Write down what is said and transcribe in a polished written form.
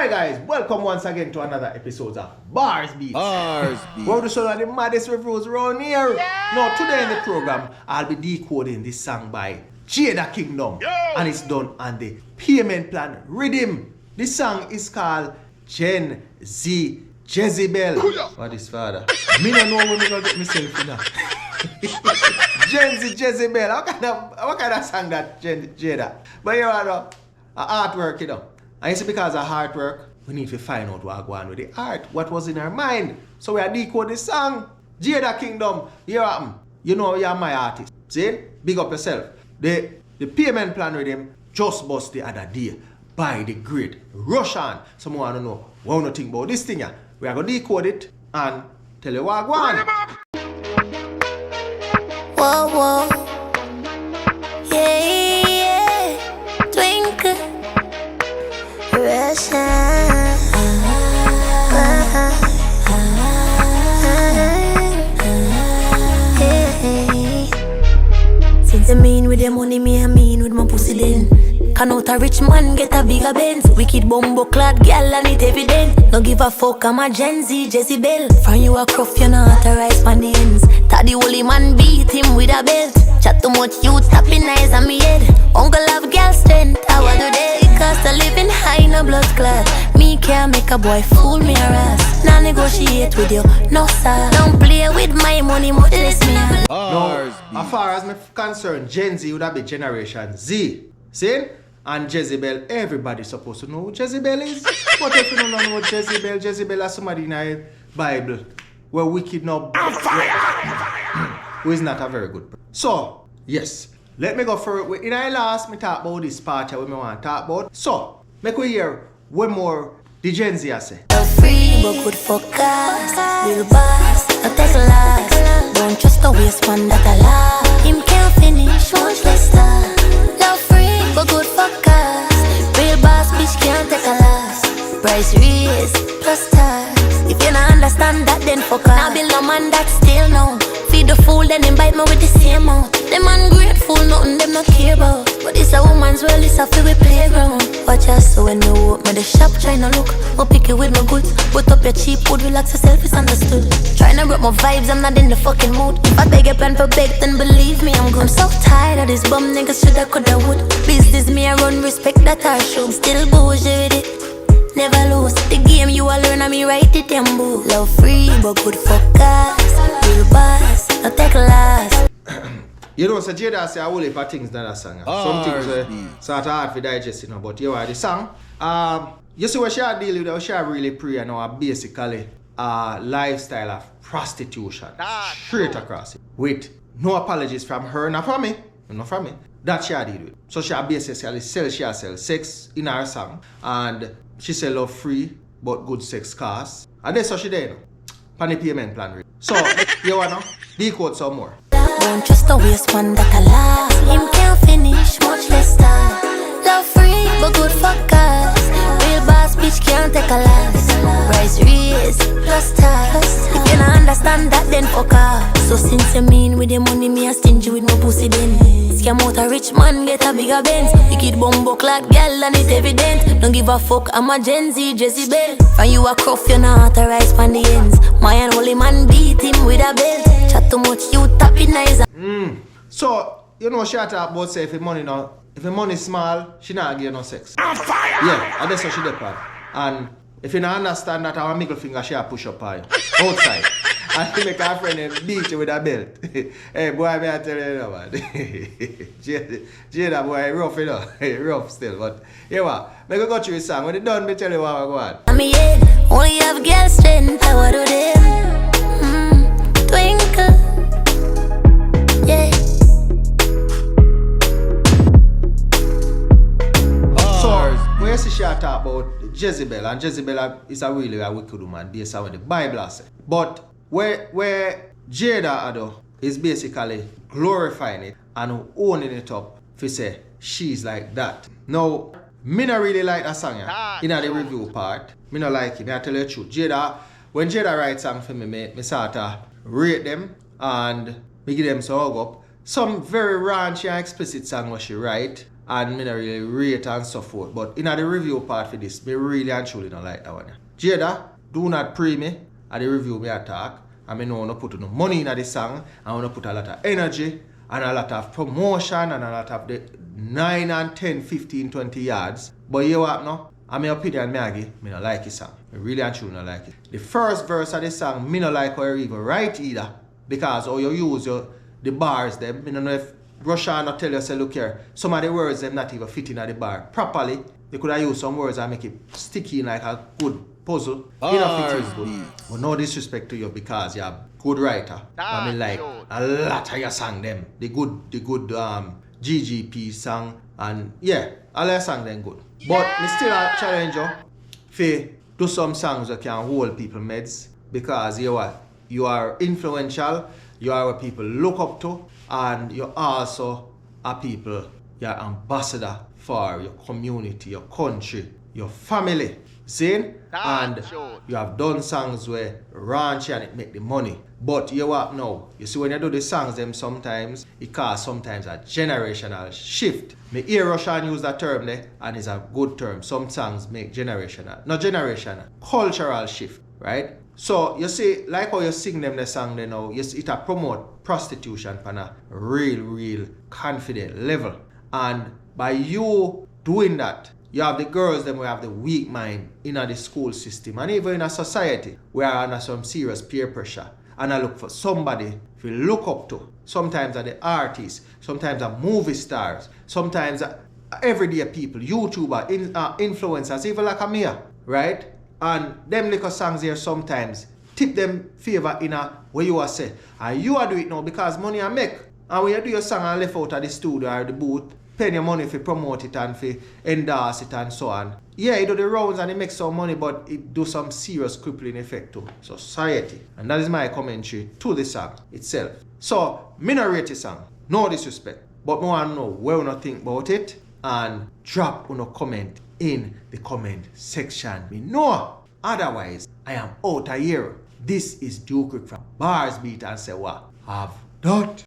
Alright guys, welcome once again to another episode of Bars Beats. Bars Beats. Where we do some of the maddest reviews around here. Yeah. Now today in the program, I'll be decoding this song by Jada Kingdom. Yo. And it's done on the payment plan rhythm. This song is called Jezebel. What is father? Me don't know when me gonna get myself in that. Jezebel. What kind of song that Jada? But you know, artwork, you know. And you see, because of hard work, we need to find out what going on with the art, what was in her mind. So we are decode the song. Jada Kingdom, you know you're my artist. See? Big up yourself. The payment plan with him just bust the other day by the great Russian. Someone want to know what you think about this thing here. We are going to decode it and tell you what going on. Whoa, whoa. Yeah, twinkle. Since I mean with the money, I mean with my pussy then. Can out a rich man get a bigger Benz. Wicked bumbo clad gal and it evident. No give a fuck, I'm a Gen Z Jezebel. From you a cruff, you not authorized on the ends. Taddy holy man beat him with a belt. Chat too much youth tapping eyes on me head. Uncle have gal strength, how I do that? Cost of living high, no blood clot. Me can't make a boy fool me ass. Now negotiate with you, no sir. Don't play with my money, much less me. No, as far as me concerned, Gen Z would have been Generation Z. See? And Jezebel, everybody's supposed to know who Jezebel is. What if you don't know what Jezebel? Jezebel is somebody in the Bible where wicked no who is not a very good person. So, yes, let me go for it. In our last, me talk about this part that we want to talk about. So, make we hear one more the Gen Z say. Free but good for cars. Real boss, not take last. Don't trust the waste one that I love. Him can't finish, much less star. Love free but good for cars. Real boss, bitch can't take a loss. Price raise plus tax. If you don't understand that, then fuck off. Now build no man that still know. Feed the fool, then invite me with the same mouth. Them ungrateful, nothing them not care about. But it's a woman's world, it's a free playground. Watch us so when you walk me the shop, tryna look. Or pick it with my goods. Put up your cheap wood, relax yourself, it's understood. Tryna rub my vibes, I'm not in the fucking mood. If I beg a pen for beg, then believe me, I'm good. I'm so tired of this bum niggas, shoulda, coulda, would. Business me, I run, respect that I show. Still bougie with it. Never lose the game, you all learn, and me write it and boo. Love free, but good for cars. Real boss, not take last. You know, so Jada say a whole heap of things that a song. Some things sort of hard to digest, you know, but you are the song. You see what she are dealing with, what she are really pray, you know, basically a lifestyle of prostitution. Straight across it. With no apologies from her, not from me. Not from me. That she are dealing with. So she are basically sell sex in her song. And she say love free, but good sex costs. And that's what she did, you know. Pan the payment plan. So, you wanna decode some more. Don't trust the waste one that I love. Him can't finish, much less star. Love free, but good for cars. Real boss, bitch can't take a loss. Price raise, plus tax. If you don't understand that, then fuck off. So since you mean with the money, me a stingy with my pussy then. Scam out a rich man, get a bigger Benz. Wicked bumbo clad gal and it evident. Don't give a fuck, I'm a Gen Z Jezebel. From you a cruff, you not authorized on the ends. My unholy man beat him with a belt. Chat too much, you tapping eyes. So, you know, she talk about say if the money small, she not give no sex. Yeah, and that's what she did. And if you don't understand that, our middle finger she a push up high outside. And she make her friend beat you with a belt. Hey boy, me I tell you now, man. Jada boy, rough, you know. Rough still, but you know what? Make go through his song. When it done, me tell you what I go on. I'm head, only have girl strength, I want to them. Twinkle. Yeah. So, when you see she talk about Jezebel, and Jezebel is a really a wicked woman based on what the Bible says. But where Jada Ado is basically glorifying it and owning it up to say she's like that. Now, me not really like that song in the review part. Me not like it, I tell you the truth. When Jada writes songs for me sort of rate them and me give them some hug up. Some very raunchy and explicit song what she write. and me not really rate and so forth. But in the review part for this, me really and truly don't like that one. Jada, do not pre me at the review me attack. And me know I put no money in the song, and I want to put a lot of energy and a lot of promotion and a lot of the 9 and 10, 15, 20 yards. But you what no? And my opinion, me don't like this song. I really and truly don't like it. The first verse of the song, me don't like how you even write either. Because how you use the bars them. I don't know if Russia not tell you, say, look here, some of the words them not even fit in at the bar properly. They could have used some words and make it sticky in like a good puzzle. But no disrespect to you because you're a good writer. I mean like a lot of your song them. The good GGP song and yeah, all your song them good. But me still challenge you for do some songs that can hold people meds because you are influential, you are what people look up to, and you also are people, you're ambassador for your community, your country, your family. See? And you have done songs where raunchy and it make the money. But you what now? You see when you do the songs them sometimes, it causes sometimes a generational shift. Me hear Russian use that term there and it's a good term. Some songs make not generational, cultural shift, right? So you see, like how you sing them the song there now, it a promote prostitution on a real confident level. And by you doing that, you have the girls them who have the weak mind in the school system and even in a society where are under some serious peer pressure. And I look for somebody to look up to. Sometimes are the artists, sometimes are movie stars, sometimes are everyday people, YouTuber, influencers, even like Amia, right? And them little songs here sometimes tip them favor in a way you are say. And you are doing it now because money I make. And when you do your song and left out of the studio or the booth, paying your money for promote it and for endorse it and so on. Yeah, it do the rounds and it makes some money, but it do some serious crippling effect to society. And that is my commentary to the song itself. So, me not rate the song, no disrespect. But I want to know where you think about it and drop a comment in the comment section. Me know. Otherwise, I am out of here. This is Duke from Bars Beat and say what? Have done.